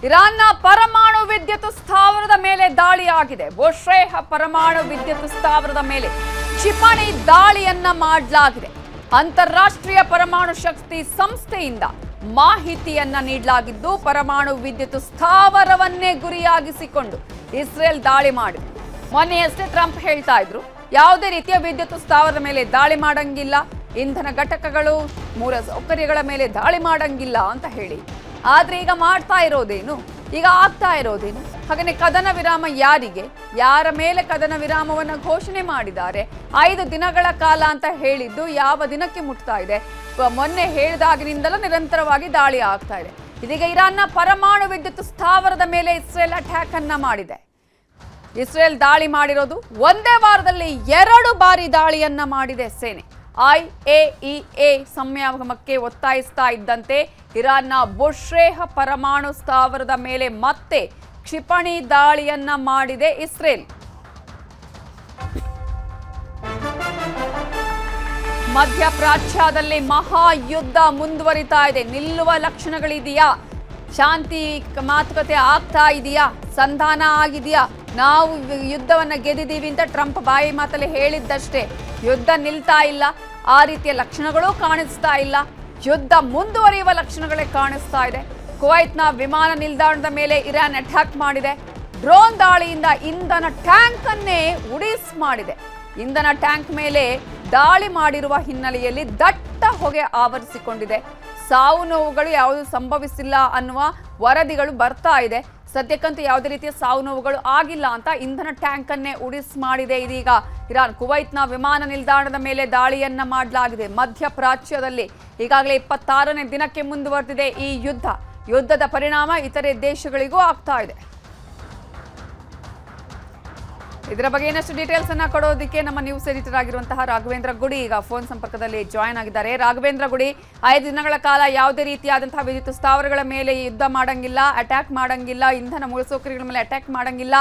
ಇರಾನ್ನ ಪರಮಾಣು ವಿದ್ಯುತ್ ಸ್ಥಾವರದ ಮೇಲೆ ದಾಳಿಯಾಗಿದೆ. ಬುಶ್ರೇಹ್ ಪರಮಾಣು ವಿದ್ಯುತ್ ಸ್ಥಾವರದ ಮೇಲೆ ಕ್ಷಿಪಣಿ ದಾಳಿಯನ್ನ ಮಾಡಲಾಗಿದೆ. ಅಂತಾರಾಷ್ಟ್ರೀಯ ಪರಮಾಣು ಶಕ್ತಿ ಸಂಸ್ಥೆಯಿಂದ ಮಾಹಿತಿಯನ್ನ ನೀಡಲಾಗಿದ್ದು, ಪರಮಾಣು ವಿದ್ಯುತ್ ಸ್ಥಾವರವನ್ನೇ ಗುರಿಯಾಗಿಸಿಕೊಂಡು ಇಸ್ರೇಲ್ ದಾಳಿ ಮಾಡಿದೆ. ಮೊನ್ನೆಯಷ್ಟೇ ಟ್ರಂಪ್ ಹೇಳ್ತಾ ಇದ್ರು, ಯಾವುದೇ ರೀತಿಯ ವಿದ್ಯುತ್ ಸ್ಥಾವರದ ಮೇಲೆ ದಾಳಿ ಮಾಡಂಗಿಲ್ಲ, ಇಂಧನ ಘಟಕಗಳು, ಮೂಲ ಸೌಕರ್ಯಗಳ ಮೇಲೆ ದಾಳಿ ಮಾಡಂಗಿಲ್ಲ ಅಂತ ಹೇಳಿ. ಆದ್ರೆ ಈಗ ಮಾಡ್ತಾ ಇರೋದೇನು, ಈಗ ಆಗ್ತಾ ಇರೋದೇನು? ಹಾಗೇನೆ ಕದನ ವಿರಾಮ ಯಾರಿಗೆ, ಯಾರ ಮೇಲೆ ಕದನ ವಿರಾಮವನ್ನು ಘೋಷಣೆ ಮಾಡಿದ್ದಾರೆ? 5 ದಿನಗಳ ಕಾಲ ಅಂತ ಹೇಳಿದ್ದು ಯಾವ ದಿನಕ್ಕೆ ಮುಟ್ತಾ ಇದೆ? ಮೊನ್ನೆ ಹೇಳಿದಾಗಿನಿಂದಲೂ ನಿರಂತರವಾಗಿ ದಾಳಿ ಆಗ್ತಾ ಇದೆ. ಇದೀಗ ಇರಾನ್ನ ಪರಮಾಣು ವಿದ್ಯುತ್ ಸ್ಥಾವರದ ಮೇಲೆ ಇಸ್ರೇಲ್ ಅಟ್ಯಾಕ್ ಅನ್ನ ಮಾಡಿದೆ. ಇಸ್ರೇಲ್ ದಾಳಿ ಮಾಡಿರೋದು ಒಂದೇ ವಾರದಲ್ಲಿ 2 ಬಾರಿ ದಾಳಿಯನ್ನ ಮಾಡಿದೆ ಸೇನೆ. IAEA ಸಂಯಮಕ್ಕೆ ಒತ್ತಾಯಿಸ್ತಾ ಇದ್ದಂತೆ ಇರಾನ್ನ ಬುಶ್ರೇಹ್ ಪರಮಾಣು ಸ್ಥಾವರದ ಮೇಲೆ ಮತ್ತೆ ಕ್ಷಿಪಣಿ ದಾಳಿಯನ್ನ ಮಾಡಿದೆ ಇಸ್ರೇಲ್. ಮಧ್ಯಪ್ರಾಚ್ಯದಲ್ಲಿ ಮಹಾಯುದ್ಧ ಮುಂದುವರಿತಾ ಇದೆ. ನಿಲ್ಲುವ ಲಕ್ಷಣಗಳಿದೆಯಾ? ಶಾಂತಿ ಮಾತುಕತೆ ಆಗ್ತಾ ಇದೆಯಾ? ಸಂಧಾನ ಆಗಿದೆಯಾ? ನಾವು ಯುದ್ಧವನ್ನ ಗೆದ್ದಿದ್ದೀವಿ ಅಂತ ಟ್ರಂಪ್ ಬಾಯಿ ಮಾತಲ್ಲಿ ಹೇಳಿದ್ದಷ್ಟೇ. ಯುದ್ಧ ನಿಲ್ತಾ ಇಲ್ಲ, ಆ ರೀತಿಯ ಲಕ್ಷಣಗಳು ಕಾಣಿಸ್ತಾ ಇಲ್ಲ. ಯುದ್ಧ ಮುಂದುವರಿಯುವ ಲಕ್ಷಣಗಳೇ ಕಾಣಿಸ್ತಾ ಇದೆ. ಕುವೈತ್ನ ವಿಮಾನ ನಿಲ್ದಾಣದ ಮೇಲೆ ಇರಾನ್ ಅಟ್ಯಾಕ್ ಮಾಡಿದೆ. ಡ್ರೋನ್ ದಾಳಿಯಿಂದ ಇಂಧನ ಟ್ಯಾಂಕ್ ಅನ್ನೇ ಉಡಿಸ್ ಮಾಡಿದೆ. ಇಂಧನ ಟ್ಯಾಂಕ್ ಮೇಲೆ ದಾಳಿ ಮಾಡಿರುವ ಹಿನ್ನೆಲೆಯಲ್ಲಿ ದಟ್ಟ ಹೊಗೆ ಆವರಿಸಿಕೊಂಡಿದೆ. ಸಾವು ನೋವುಗಳು ಯಾವುದು ಸಂಭವಿಸಿಲ್ಲ ಅನ್ನುವ ವರದಿಗಳು ಬರ್ತಾ ಇದೆ. ಸದ್ಯಕ್ಕಂತೂ ಯಾವುದೇ ರೀತಿಯ ಸಾವು ನೋವುಗಳು ಆಗಿಲ್ಲ ಅಂತ ಇಂಧನ ಟ್ಯಾಂಕ್ ಅನ್ನೇ ಉಡಿಸ್ ಮಾಡಿದೆ ಇದೀಗ ಇರಾನ್. ಕುವೈತ್ನ ವಿಮಾನ ನಿಲ್ದಾಣದ ಮೇಲೆ ದಾಳಿಯನ್ನ ಮಾಡಲಾಗಿದೆ. ಮಧ್ಯಪ್ರಾಚ್ಯದಲ್ಲಿ ಈಗಾಗಲೇ 26ನೇ ದಿನಕ್ಕೆ ಮುಂದುವರೆದಿದೆ ಈ ಯುದ್ಧ. ಯುದ್ಧದ ಪರಿಣಾಮ ಇತರೆ ದೇಶಗಳಿಗೂ ಆಗ್ತಾ ಇದೆ. ಇದರ ಬಗ್ಗೆ ಇನ್ನಷ್ಟು ಡೀಟೇಲ್ಸ್ ಅನ್ನ ಕೊಡೋದಕ್ಕೆ ನಮ್ಮ ನ್ಯೂಸ್ ಎಡಿಟರ್ ಆಗಿರುವಂತಹ ರಾಘವೇಂದ್ರ ಗುಡಿ ಈಗ ಫೋನ್ ಸಂಪರ್ಕದಲ್ಲಿ ಜಾಯ್ನ್ ಆಗಿದ್ದಾರೆ. ರಾಘವೇಂದ್ರ ಗುಡಿ, 5 ದಿನಗಳ ಕಾಲ ಯಾವುದೇ ರೀತಿಯಾದಂತಹ ವಿದ್ಯುತ್ ಸ್ಥಾವರಗಳ ಮೇಲೆ ಯುದ್ಧ ಮಾಡಂಗಿಲ್ಲ, ಅಟ್ಯಾಕ್ ಮಾಡಂಗಿಲ್ಲ, ಇಂಧನ ಮೂಲಸೌಕರ್ಯಗಳ ಮೇಲೆ ಅಟ್ಯಾಕ್ ಮಾಡಂಗಿಲ್ಲ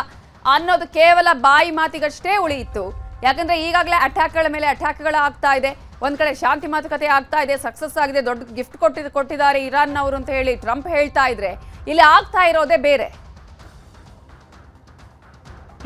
ಅನ್ನೋದು ಕೇವಲ ಬಾಯಿ ಮಾತಿಗಷ್ಟೇ ಉಳಿಯಿತು. ಯಾಕಂದ್ರೆ ಈಗಾಗಲೇ ಅಟ್ಯಾಕ್ಗಳ ಮೇಲೆ ಅಟ್ಯಾಕ್ಗಳು ಆಗ್ತಾ ಇದೆ. ಒಂದ್ ಕಡೆ ಶಾಂತಿ ಮಾತುಕತೆ ಆಗ್ತಾ ಇದೆ, ಸಕ್ಸಸ್ ಆಗಿದೆ, ದೊಡ್ಡ ಗಿಫ್ಟ್ ಕೊಟ್ಟಿದ್ದಾರೆ ಇರಾನ್ನವರು ಅಂತ ಹೇಳಿ ಟ್ರಂಪ್ ಹೇಳ್ತಾ ಇದ್ರೆ, ಇಲ್ಲಿ ಆಗ್ತಾ ಇರೋದೇ ಬೇರೆ.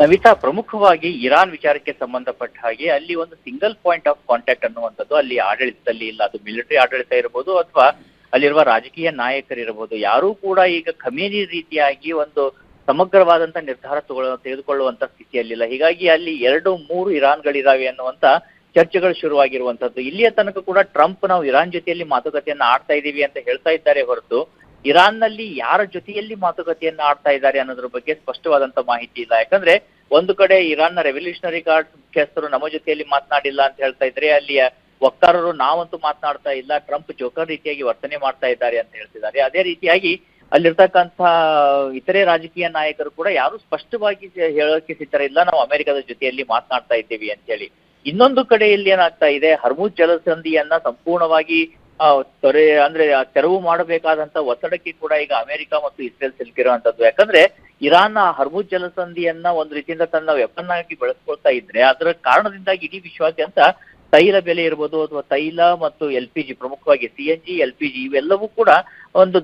ನವಿತಾ, ಪ್ರಮುಖವಾಗಿ ಇರಾನ್ ವಿಚಾರಕ್ಕೆ ಸಂಬಂಧಪಟ್ಟ ಹಾಗೆ ಅಲ್ಲಿ ಒಂದು ಸಿಂಗಲ್ ಪಾಯಿಂಟ್ ಆಫ್ ಕಾಂಟ್ಯಾಕ್ಟ್ ಅನ್ನುವಂಥದ್ದು ಅಲ್ಲಿ ಆಡಳಿತದಲ್ಲಿ ಇಲ್ಲ. ಅದು ಮಿಲಿಟರಿ ಆಡಳಿತ ಇರಬಹುದು ಅಥವಾ ಅಲ್ಲಿರುವ ರಾಜಕೀಯ ನಾಯಕರಿರಬಹುದು, ಯಾರೂ ಕೂಡ ಈಗ ಖಮೇನಿ ರೀತಿಯಾಗಿ ಒಂದು ಸಮಗ್ರವಾದಂತ ನಿರ್ಧಾರ ತೆಗೆದುಕೊಳ್ಳುವಂತ ಸ್ಥಿತಿಯಲ್ಲಿಲ್ಲ. ಹೀಗಾಗಿ ಅಲ್ಲಿ 2-3 ಇರಾನ್ಗಳಿದಾವೆ ಅನ್ನುವಂತ ಚರ್ಚೆಗಳು ಶುರುವಾಗಿರುವಂತದ್ದು. ಇಲ್ಲಿಯ ತನಕ ಕೂಡ ಟ್ರಂಪ್ ನಾವು ಇರಾನ್ ಜೊತೆಯಲ್ಲಿ ಮಾತುಕತೆಯನ್ನ ಆಡ್ತಾ ಇದೀವಿ ಅಂತ ಹೇಳ್ತಾ ಇದ್ದಾರೆ ಹೊರತು ಇರಾನ್ ನಲ್ಲಿ ಯಾರ ಜೊತೆಯಲ್ಲಿ ಮಾತುಕತೆಯನ್ನ ಆಡ್ತಾ ಇದ್ದಾರೆ ಅನ್ನೋದ್ರ ಬಗ್ಗೆ ಸ್ಪಷ್ಟವಾದಂತ ಮಾಹಿತಿ ಇಲ್ಲ. ಯಾಕಂದ್ರೆ ಒಂದು ಕಡೆ ಇರಾನ್ನ ರೆವಲ್ಯೂಷನರಿ ಗಾರ್ಡ್ ಮುಖ್ಯಸ್ಥರು ನಮ್ಮ ಜೊತೆಯಲ್ಲಿ ಮಾತನಾಡಿಲ್ಲ ಅಂತ ಹೇಳ್ತಾ ಇದ್ರೆ, ಅಲ್ಲಿಯ ವಕ್ತಾರರು ನಾವಂತೂ ಮಾತನಾಡ್ತಾ ಇಲ್ಲ, ಟ್ರಂಪ್ ಜೋಕರ್ ರೀತಿಯಾಗಿ ವರ್ತನೆ ಮಾಡ್ತಾ ಇದ್ದಾರೆ ಅಂತ ಹೇಳ್ತಿದ್ದಾರೆ. ಅದೇ ರೀತಿಯಾಗಿ ಅಲ್ಲಿರ್ತಕ್ಕಂಥ ಇತರೆ ರಾಜಕೀಯ ನಾಯಕರು ಕೂಡ ಯಾರು ಸ್ಪಷ್ಟವಾಗಿ ಹೇಳೋಕೆ ಸಿದ್ಧರಿಲ್ಲ, ನಾವು ಅಮೆರಿಕದ ಜೊತೆಯಲ್ಲಿ ಮಾತನಾಡ್ತಾ ಇದ್ದೀವಿ ಅಂತ ಹೇಳಿ. ಇನ್ನೊಂದು ಕಡೆಯಲ್ಲಿ ಏನಾಗ್ತಾ ಇದೆ, ಹರ್ಮುಜ್ ಜಲಸಂಧಿಯನ್ನ ಸಂಪೂರ್ಣವಾಗಿ ತೆರವು ಮಾಡಬೇಕಾದಂತ ಒತ್ತಡಕ್ಕೆ ಕೂಡ ಈಗ ಅಮೆರಿಕ ಮತ್ತು ಇಸ್ರೇಲ್ ಸಿಲುಕಿರುವಂತದ್ದು. ಯಾಕಂದ್ರೆ ಇರಾನ್ ಹರ್ಮುಜ್ ಜಲಸಂಧಿಯನ್ನ ಒಂದು ರೀತಿಯಿಂದ ತನ್ನ ವೆಪನ್ ಆಗಿ ಬಳಸ್ಕೊಳ್ತಾ ಇದ್ರೆ, ಅದರ ಕಾರಣದಿಂದಾಗಿ ಇಡೀ ವಿಶ್ವಾದ್ಯಂತ ತೈಲ ಬೆಲೆ ಇರ್ಬೋದು ಅಥವಾ ತೈಲ ಮತ್ತು LPG, ಪ್ರಮುಖವಾಗಿ CNG, LPG ಇವೆಲ್ಲವೂ ಕೂಡ ಒಂದು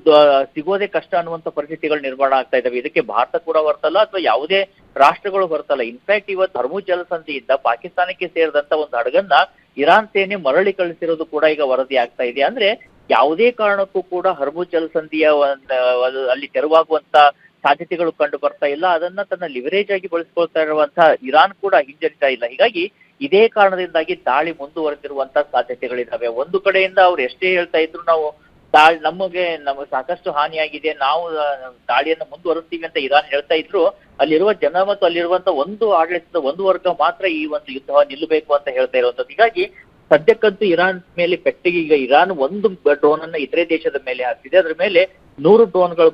ಸಿಗೋದೇ ಕಷ್ಟ ಅನ್ನುವಂತ ಪರಿಸ್ಥಿತಿಗಳು ನಿರ್ಮಾಣ ಆಗ್ತಾ ಇದಾವೆ. ಇದಕ್ಕೆ ಭಾರತ ಕೂಡ ಬರ್ತಲ್ಲ ಅಥವಾ ಯಾವುದೇ ರಾಷ್ಟ್ರಗಳು ಬರ್ತಲ್ಲ. ಇನ್ಫ್ಯಾಕ್ಟ್ ಇವತ್ತು ಹರ್ಮುಜ್ ಜಲಸಂಧಿಯಿಂದ ಪಾಕಿಸ್ತಾನಕ್ಕೆ ಸೇರಿದಂತ ಒಂದು ಹಡಗನ್ನ ಇರಾನ್ ಸೇನೆ ಮರಳಿ ಕಳಿಸಿರೋದು ಕೂಡ ಈಗ ವರದಿ ಆಗ್ತಾ ಇದೆ. ಅಂದ್ರೆ ಯಾವುದೇ ಕಾರಣಕ್ಕೂ ಕೂಡ ಹರ್ಮುಜ್ ಜಲಸಂಧಿಯ ಅಲ್ಲಿ ತೆರವಾಗುವಂತ ಸಾಧ್ಯತೆಗಳು ಕಂಡು ಬರ್ತಾ ಇಲ್ಲ. ಅದನ್ನ ತನ್ನ ಲಿವರೇಜ್ ಆಗಿ ಬಳಸ್ಕೊಳ್ತಾ ಇರುವಂತಹ ಇರಾನ್ ಕೂಡ ಹಿಂಜರಿತಾ ಇಲ್ಲ. ಹೀಗಾಗಿ ಇದೇ ಕಾರಣದಿಂದಾಗಿ ದಾಳಿ ಮುಂದುವರೆದಿರುವಂತ ಸಾಧ್ಯತೆಗಳಿದಾವೆ. ಒಂದು ಕಡೆಯಿಂದ ಅವ್ರು ಎಷ್ಟೇ ಹೇಳ್ತಾ ಇದ್ರು, ನಾವು ನಮಗೆ ಸಾಕಷ್ಟು ಹಾನಿಯಾಗಿದೆ, ನಾವು ದಾಳಿಯನ್ನು ಮುಂದುವರಿಸ್ತೀವಿ ಅಂತ ಇರಾನ್ ಹೇಳ್ತಾ ಇದ್ರು, ಅಲ್ಲಿರುವ ಜನ ಮತ್ತು ಅಲ್ಲಿರುವಂತ ಒಂದು ಆಡಳಿತದ ಒಂದು ವರ್ಗ ಮಾತ್ರ ಈ ಒಂದು ಯುದ್ಧ ನಿಲ್ಲಬೇಕು ಅಂತ ಹೇಳ್ತಾ ಇರುವಂತದ್ದು. ಹೀಗಾಗಿ ಸದ್ಯಕ್ಕಂತೂ ಇರಾನ್ ಮೇಲೆ ಪೆಟ್ಟಿಗೆ ಈಗ ಇರಾನ್ ಒಂದು ಡ್ರೋನ್ ಅನ್ನ ಇತರೆ ದೇಶದ ಮೇಲೆ ಹಾಕ್ತಿದೆ. ಅದ್ರ ಮೇಲೆ 100 ಡ್ರೋನ್ಗಳು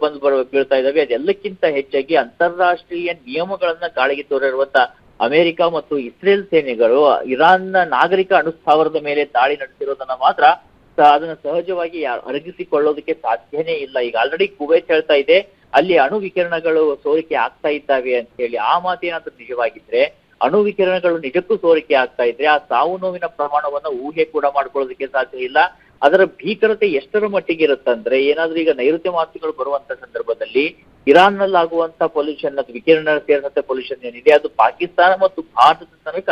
ಬೀಳ್ತಾ ಇದಾವೆ. ಅದೆಲ್ಲಕ್ಕಿಂತ ಹೆಚ್ಚಾಗಿ ಅಂತಾರಾಷ್ಟ್ರೀಯ ನಿಯಮಗಳನ್ನ ಗಾಳಿಗೆ ತೋರಿರುವಂತ ಅಮೆರಿಕ ಮತ್ತು ಇಸ್ರೇಲ್ ಸೇನೆಗಳು ಇರಾನ್ನ ನಾಗರಿಕ ಅಣುಸ್ಥಾವರದ ಮೇಲೆ ದಾಳಿ ನಡೆಸಿರೋದನ್ನ ಮಾತ್ರ ಅದನ್ನ ಸಹಜವಾಗಿ ಅರಗಿಸಿಕೊಳ್ಳೋದಕ್ಕೆ ಸಾಧ್ಯನೇ ಇಲ್ಲ. ಈಗ ಆಲ್ರೆಡಿ ಕುವೈತ್ ಹೇಳ್ತಾ ಇದೆ ಅಲ್ಲಿ ಅಣು ವಿಕಿರಣಗಳು ಸೋರಿಕೆ ಆಗ್ತಾ ಇದ್ದಾವೆ ಅಂತ ಹೇಳಿ. ಆ ಮಾತೇನಾದ್ರೂ ನಿಜವಾಗಿದ್ರೆ, ಅಣು ವಿಕಿರಣಗಳು ನಿಜಕ್ಕೂ ಸೋರಿಕೆ ಆಗ್ತಾ ಇದ್ರೆ, ಆ ಸಾವು ನೋವಿನ ಪ್ರಮಾಣವನ್ನ ಊಹೆ ಕೂಡ ಮಾಡ್ಕೊಳ್ಳೋದಕ್ಕೆ ಸಾಧ್ಯ ಇಲ್ಲ. ಅದರ ಭೀಕರತೆ ಎಷ್ಟರ ಮಟ್ಟಿಗೆ ಇರುತ್ತಂದ್ರೆ ಏನಾದ್ರೂ ಈಗ ನೈಋತ್ಯ ಮಾರುತಗಳು ಬರುವಂತ ಸಂದರ್ಭದಲ್ಲಿ ಇರಾನ್ ನಲ್ಲಿ ಆಗುವಂತ ಪೊಲ್ಯೂಷನ್ ಅದು ವಿಕಿರಣ ಸೇರಿದಂತೆ ಪೊಲ್ಯೂಷನ್ ಏನಿದೆ ಅದು ಪಾಕಿಸ್ತಾನ ಮತ್ತು ಭಾರತದ ತನಕ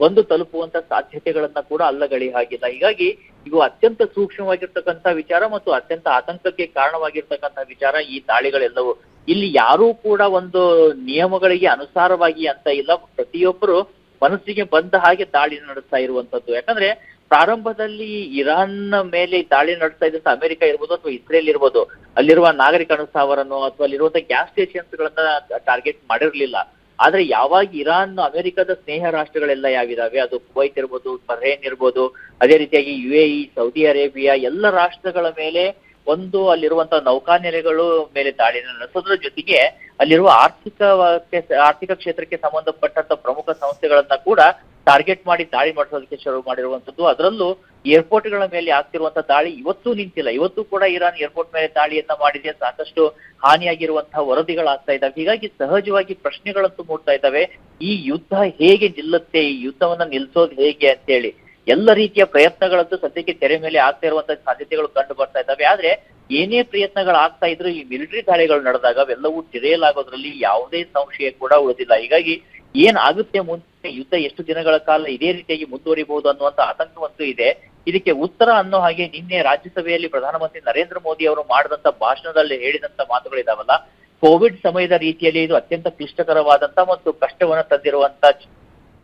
ಒಂದು ತಲುಪುವಂತ ಸಾಧ್ಯತೆಗಳನ್ನ ಕೂಡ ಅಲ್ಲಗಳಿ ಹಾಗಿಲ್ಲ. ಹೀಗಾಗಿ ಇದು ಅತ್ಯಂತ ಸೂಕ್ಷ್ಮವಾಗಿರ್ತಕ್ಕಂಥ ವಿಚಾರ ಮತ್ತು ಅತ್ಯಂತ ಆತಂಕಕ್ಕೆ ಕಾರಣವಾಗಿರ್ತಕ್ಕಂಥ ವಿಚಾರ ಈ ದಾಳಿಗಳೆಲ್ಲವೂ. ಇಲ್ಲಿ ಯಾರೂ ಕೂಡ ಒಂದು ನಿಯಮಗಳಿಗೆ ಅನುಸಾರವಾಗಿ ಅಂತ ಇಲ್ಲ, ಪ್ರತಿಯೊಬ್ಬರು ಮನಸ್ಸಿಗೆ ಬಂದ ಹಾಗೆ ದಾಳಿ ನಡೆಸ್ತಾ ಇರುವಂತದ್ದು. ಯಾಕಂದ್ರೆ ಪ್ರಾರಂಭದಲ್ಲಿ ಇರಾನ್ ಮೇಲೆ ದಾಳಿ ನಡೆಸ್ತಾ ಇದ್ದಂತ ಅಮೆರಿಕ ಇರ್ಬೋದು ಅಥವಾ ಇಸ್ರೇಲ್ ಇರ್ಬೋದು, ಅಲ್ಲಿರುವ ನಾಗರಿಕ ಅನುಸಾವರನ್ನು ಅಥವಾ ಅಲ್ಲಿರುವಂತಹ ಗ್ಯಾಸ್ ಸ್ಟೇಷನ್ಸ್ ಗಳನ್ನ ಟಾರ್ಗೆಟ್ ಮಾಡಿರ್ಲಿಲ್ಲ. ಆದ್ರೆ ಯಾವಾಗ ಇರಾನ್ ಅಮೆರಿಕದ ಸ್ನೇಹ ರಾಷ್ಟ್ರಗಳೆಲ್ಲ ಯಾವಿದಾವೆ, ಅದು ಕುವೈತ್ ಇರ್ಬೋದು, ಬಹ್ರೇನ್ ಇರ್ಬೋದು, ಅದೇ ರೀತಿಯಾಗಿ UAE, ಸೌದಿ ಅರೇಬಿಯಾ ಎಲ್ಲ ರಾಷ್ಟ್ರಗಳ ಮೇಲೆ ಒಂದು ಅಲ್ಲಿರುವಂತಹ ನೌಕಾನೆಲೆಗಳು ಮೇಲೆ ದಾಳಿನ ನಡೆಸೋದ್ರ ಜೊತೆಗೆ ಅಲ್ಲಿರುವ ಆರ್ಥಿಕ ಕ್ಷೇತ್ರಕ್ಕೆ ಸಂಬಂಧಪಟ್ಟಂತ ಪ್ರಮುಖ ಸಂಸ್ಥೆಗಳನ್ನ ಕೂಡ ಟಾರ್ಗೆಟ್ ಮಾಡಿ ದಾಳಿ ಮಾಡಿಸೋದಕ್ಕೆ ಶುರು ಮಾಡಿರುವಂತದ್ದು. ಅದರಲ್ಲೂ ಏರ್ಪೋರ್ಟ್ ಗಳ ಮೇಲೆ ಆಗ್ತಿರುವಂತಹ ದಾಳಿ ಇವತ್ತೂ ನಿಂತಿಲ್ಲ. ಇವತ್ತು ಕೂಡ ಇರಾನ್ ಏರ್ಪೋರ್ಟ್ ಮೇಲೆ ದಾಳಿಯನ್ನ ಮಾಡಿದೆ, ಸಾಕಷ್ಟು ಹಾನಿಯಾಗಿರುವಂತಹ ವರದಿಗಳಾಗ್ತಾ ಇದ್ದಾವೆ. ಹೀಗಾಗಿ ಸಹಜವಾಗಿ ಪ್ರಶ್ನೆಗಳಂತೂ ಮೂಡ್ತಾ ಇದ್ದಾವೆ, ಈ ಯುದ್ಧ ಹೇಗೆ ನಿಲ್ಲುತ್ತೆ, ಈ ಯುದ್ಧವನ್ನ ನಿಲ್ಸೋದು ಹೇಗೆ ಅಂತೇಳಿ. ಎಲ್ಲ ರೀತಿಯ ಪ್ರಯತ್ನಗಳಂತೂ ಸದ್ಯಕ್ಕೆ ತೆರೆ ಮೇಲೆ ಆಗ್ತಾ ಇರುವಂತಹ ಸಾಧ್ಯತೆಗಳು ಕಂಡು ಬರ್ತಾ ಇದ್ದಾವೆ. ಆದ್ರೆ ಏನೇ ಪ್ರಯತ್ನಗಳಾಗ್ತಾ ಇದ್ರು ಈ ಮಿಲಿಟರಿ ದಾಳಿಗಳು ನಡೆದಾಗ ಅವೆಲ್ಲವೂ ಡಿರೇಲ್ ಆಗೋದ್ರಲ್ಲಿ ಯಾವುದೇ ಸಂಶಯ ಕೂಡ ಉಳಿದಿಲ್ಲ. ಹೀಗಾಗಿ ಏನಾಗುತ್ತೆ ಮುಂದೆ, ಯುದ್ಧ ಎಷ್ಟು ದಿನಗಳ ಕಾಲ ಇದೇ ರೀತಿಯಾಗಿ ಮುಂದುವರಿಬಹುದು ಅನ್ನುವಂತ ಆತಂಕವಂತೂ ಇದೆ. ಇದಕ್ಕೆ ಉತ್ತರ ಅನ್ನೋ ಹಾಗೆ ನಿನ್ನೆ ರಾಜ್ಯಸಭೆಯಲ್ಲಿ ಪ್ರಧಾನಮಂತ್ರಿ ನರೇಂದ್ರ ಮೋದಿ ಅವರು ಮಾಡಿದಂತ ಭಾಷಣದಲ್ಲಿ ಹೇಳಿದಂತ ಮಾತುಗಳಿದಾವಲ್ಲ, ಕೋವಿಡ್ ಸಮಯದ ರೀತಿಯಲ್ಲಿ ಇದು ಅತ್ಯಂತ ಕ್ಲಿಷ್ಟಕರವಾದಂತ ಮತ್ತು ಕಷ್ಟವನ್ನ ತಂದಿರುವಂತ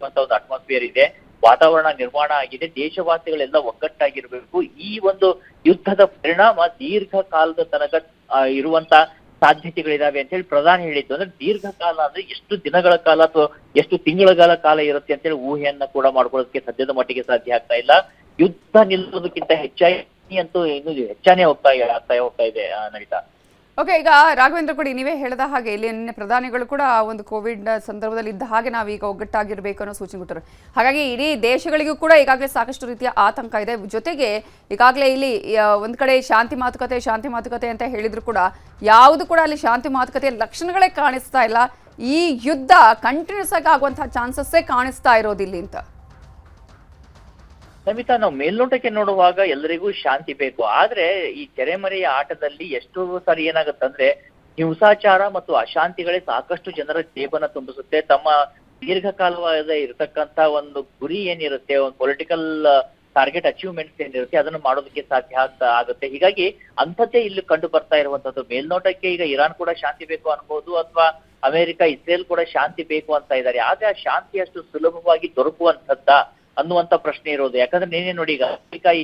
ಒಂದು ಅಟ್ಮಾಸ್ಫಿಯರ್ ಇದೆ, ವಾತಾವರಣ ನಿರ್ಮಾಣ ಆಗಿದೆ, ದೇಶವಾಸಿಗಳೆಲ್ಲ ಒಗ್ಗಟ್ಟಾಗಿರ್ಬೇಕು. ಈ ಒಂದು ಯುದ್ಧದ ಪರಿಣಾಮ ದೀರ್ಘಕಾಲದ ತನಕ ಇರುವಂತ ಸಾಧ್ಯತೆಗಳಿದಾವೆ ಅಂತ ಹೇಳಿ ಪ್ರಧಾನಿ ಹೇಳಿದ್ದು. ಅಂದ್ರೆ ದೀರ್ಘಕಾಲ ಅಂದ್ರೆ ಎಷ್ಟು ದಿನಗಳ ಕಾಲ ಅಥವಾ ಎಷ್ಟು ತಿಂಗಳ ಕಾಲ ಇರುತ್ತೆ ಅಂತೇಳಿ ಊಹೆಯನ್ನ ಕೂಡ ಮಾಡ್ಕೊಳ್ಳೋದಕ್ಕೆ ಸದ್ಯದ ಮಟ್ಟಿಗೆ ಸಾಧ್ಯ ಆಗ್ತಾ ಇಲ್ಲ. ಯುದ್ಧ ನಿಲ್ಲೋದಕ್ಕಿಂತ ಹೆಚ್ಚಾಗಿ ಅಂತೂ ಇನ್ನು ಹೆಚ್ಚಾನೇ ಹೋಗ್ತಾ ಇದೆ ನಮಿತಾ. ಓಕೆ, ಈಗ ರಾಘವೇಂದ್ರ ಕೊಡಿ, ನೀವೇ ಹೇಳಿದ ಹಾಗೆ ಇಲ್ಲಿ ನಿನ್ನೆ ಪ್ರಧಾನಿಗಳು ಕೂಡ ಒಂದು ಕೋವಿಡ್ ಸಂದರ್ಭದಲ್ಲಿ ಇದ್ದ ಹಾಗೆ ನಾವೀಗ ಒಗ್ಗಟ್ಟಾಗಿರ್ಬೇಕು ಅನ್ನೋ ಸೂಚನೆ ಕೊಟ್ಟರು. ಹಾಗಾಗಿ ಇಡೀ ದೇಶಗಳಿಗೂ ಕೂಡ ಈಗಾಗಲೇ ಸಾಕಷ್ಟು ರೀತಿಯ ಆತಂಕ ಇದೆ. ಜೊತೆಗೆ ಈಗಾಗಲೇ ಇಲ್ಲಿ ಒಂದ್ ಕಡೆ ಶಾಂತಿ ಮಾತುಕತೆ ಅಂತ ಹೇಳಿದ್ರು ಕೂಡ ಯಾವುದು ಕೂಡ ಅಲ್ಲಿ ಶಾಂತಿ ಮಾತುಕತೆಯ ಲಕ್ಷಣಗಳೇ ಕಾಣಿಸ್ತಾ ಇಲ್ಲ. ಈ ಯುದ್ಧ ಕಂಟಿನ್ಯೂಸ್ ಆಗಿ ಆಗುವಂತಹ ಚಾನ್ಸಸ್ಸೇ ಕಾಣಿಸ್ತಾ ಇರೋದಿಲ್ಲ ಅಂತ. ನಮಿತಾ, ನಾವು ಮೇಲ್ನೋಟಕ್ಕೆ ನೋಡುವಾಗ ಎಲ್ಲರಿಗೂ ಶಾಂತಿ ಬೇಕು, ಆದ್ರೆ ಈ ತೆರೆಮರೆಯ ಆಟದಲ್ಲಿ ಎಷ್ಟೋ ಸಾರಿ ಏನಾಗುತ್ತಂದ್ರೆ ಹಿಂಸಾಚಾರ ಮತ್ತು ಅಶಾಂತಿಗಳೇ ಸಾಕಷ್ಟು ಜನರ ಜೇಬನ್ನ ತುಂಬಿಸುತ್ತೆ. ತಮ್ಮ ದೀರ್ಘಕಾಲವಾದ ಇರತಕ್ಕಂತ ಒಂದು ಗುರಿ ಏನಿರುತ್ತೆ, ಒಂದು ಪೊಲಿಟಿಕಲ್ ಟಾರ್ಗೆಟ್ ಅಚೀವ್ಮೆಂಟ್ಸ್ ಏನಿರುತ್ತೆ ಅದನ್ನು ಮಾಡೋದಕ್ಕೆ ಸಾಧ್ಯ ಆಗುತ್ತೆ. ಹೀಗಾಗಿ ಅಂಥದ್ದೇ ಇಲ್ಲಿ ಕಂಡು ಬರ್ತಾ ಇರುವಂತದ್ದು. ಮೇಲ್ನೋಟಕ್ಕೆ ಈಗ ಇರಾನ್ ಕೂಡ ಶಾಂತಿ ಬೇಕು ಅನ್ಬೋದು, ಅಥವಾ ಅಮೆರಿಕ, ಇಸ್ರೇಲ್ ಕೂಡ ಶಾಂತಿ ಬೇಕು ಅಂತ ಇದ್ದಾರೆ. ಆದ್ರೆ ಆ ಶಾಂತಿ ಅಷ್ಟು ಸುಲಭವಾಗಿ ದೊರಕುವಂಥದ್ದ ಅನ್ನುವಂತ ಪ್ರಶ್ನೆ ಇರೋದು. ಯಾಕಂದ್ರೆ ನೀನೇ ನೋಡಿ, ಈಗ ಅಮೆರಿಕ ಈ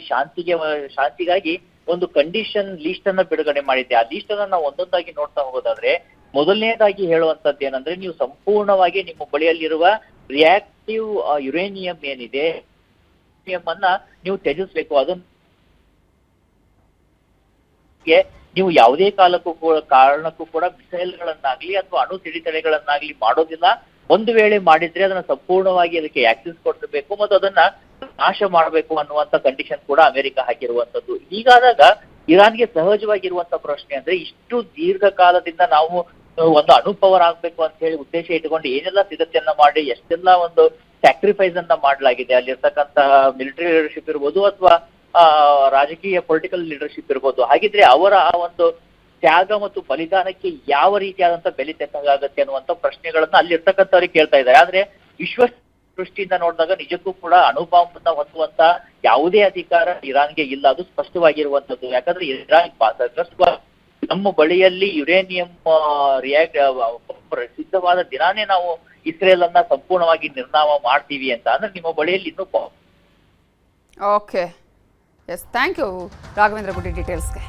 ಶಾಂತಿಗಾಗಿ ಒಂದು ಕಂಡೀಷನ್ ಲೀಸ್ಟ್ ಅನ್ನ ಬಿಡುಗಡೆ ಮಾಡಿದ್ದೆ. ಆ ಲೀಸ್ಟ್ ಅನ್ನ ನಾವು ಒಂದೊಂದಾಗಿ ನೋಡ್ತಾ ಹೋಗೋದಾದ್ರೆ, ಮೊದಲನೇದಾಗಿ ಹೇಳುವಂತದ್ದು ಏನಂದ್ರೆ, ನೀವು ಸಂಪೂರ್ಣವಾಗಿ ನಿಮ್ಮ ಬಳಿಯಲ್ಲಿರುವ ರಿಯಾಕ್ಟಿವ್ ಯುರೇನಿಯಂ ಏನಿದೆ ಅನ್ನ ನೀವು ತ್ಯಜಿಸ್ಬೇಕು. ಅದನ್ನ ನೀವು ಯಾವುದೇ ಕಾರಣಕ್ಕೂ ಕೂಡ ಮಿಸೈಲ್ಗಳನ್ನಾಗ್ಲಿ ಅಥವಾ ಅಣು ಸಿಡಿತಡೆಗಳನ್ನಾಗ್ಲಿ ಮಾಡೋದಿಲ್ಲ. ಒಂದು ವೇಳೆ ಮಾಡಿದ್ರೆ ಅದನ್ನ ಸಂಪೂರ್ಣವಾಗಿ ಅದಕ್ಕೆ ಆಕ್ಸೆಸ್ ಕೊಡಬೇಕು ಮತ್ತು ಅದನ್ನ ನಾಶ ಮಾಡಬೇಕು ಅನ್ನುವಂತ ಕಂಡೀಷನ್ ಕೂಡ ಅಮೆರಿಕ ಹಾಕಿರುವಂತದ್ದು. ಹೀಗಾದಾಗ ಇರಾನ್ಗೆ ಸಹಜವಾಗಿರುವಂತ ಪ್ರಶ್ನೆ ಅಂದ್ರೆ, ಇಷ್ಟು ದೀರ್ಘಕಾಲದಿಂದ ನಾವು ಒಂದು ಅಣುಪವರ್ ಆಗ್ಬೇಕು ಅಂತ ಹೇಳಿ ಉದ್ದೇಶ ಇಟ್ಟುಕೊಂಡು ಏನೆಲ್ಲ ಸಿದ್ಧತೆಯನ್ನ ಮಾಡಿ ಎಷ್ಟೆಲ್ಲ ಒಂದು ಸ್ಯಾಕ್ರಿಫೈಸ್ ಅನ್ನ ಮಾಡಲಾಗಿದೆ. ಅಲ್ಲಿರ್ತಕ್ಕಂತಹ ಮಿಲಿಟರಿ ಲೀಡರ್ಶಿಪ್ ಇರ್ಬೋದು ಅಥವಾ ರಾಜಕೀಯ ಪೊಲಿಟಿಕಲ್ ಲೀಡರ್ಶಿಪ್ ಇರ್ಬೋದು. ಹಾಗಿದ್ರೆ ಅವರ ಆ ಒಂದು ತ್ಯಾಗ ಮತ್ತು ಬಲಿದಾನಕ್ಕೆ ಯಾವ ರೀತಿಯಾದಂತ ಬೆಲೆ ತೆಕ್ಕಾಗತ್ತೆ ಅನ್ನುವಂತ ಪ್ರಶ್ನೆಗಳನ್ನ ಅಲ್ಲಿ ಇರ್ತಕ್ಕಂಥವ್ರಿಗೆ ಕೇಳ್ತಾ ಇದ್ದಾರೆ. ಆದ್ರೆ ವಿಶ್ವ ದೃಷ್ಟಿಯಿಂದ ನೋಡಿದಾಗ ನಿಜಕ್ಕೂ ಕೂಡ ಅಣುಬಾಂಬನ್ನ ಹೊಂದುವಂತ ಯಾವುದೇ ಅಧಿಕಾರ ಇರಾನ್ಗೆ ಇಲ್ಲ, ಅದು ಸ್ಪಷ್ಟವಾಗಿರುವಂತದ್ದು. ಯಾಕಂದ್ರೆ ಇರಾನ್ ನಮ್ಮ ಬಳಿಯಲ್ಲಿ ಯುರೇನಿಯಂ ಸಿದ್ಧವಾದ ದಿನಾನೇ ನಾವು ಇಸ್ರೇಲ್ ಅನ್ನ ಸಂಪೂರ್ಣವಾಗಿ ನಿರ್ನಾಮ ಮಾಡ್ತೀವಿ ಅಂತ. ಅಂದ್ರೆ ನಿಮ್ಮ ಬಳಿಯಲ್ಲಿ ಇನ್ನೂ okay, yes, thank you Raghavendra ಗುಡಿ ಡೀಟೇಲ್ಸ್ಗೆ.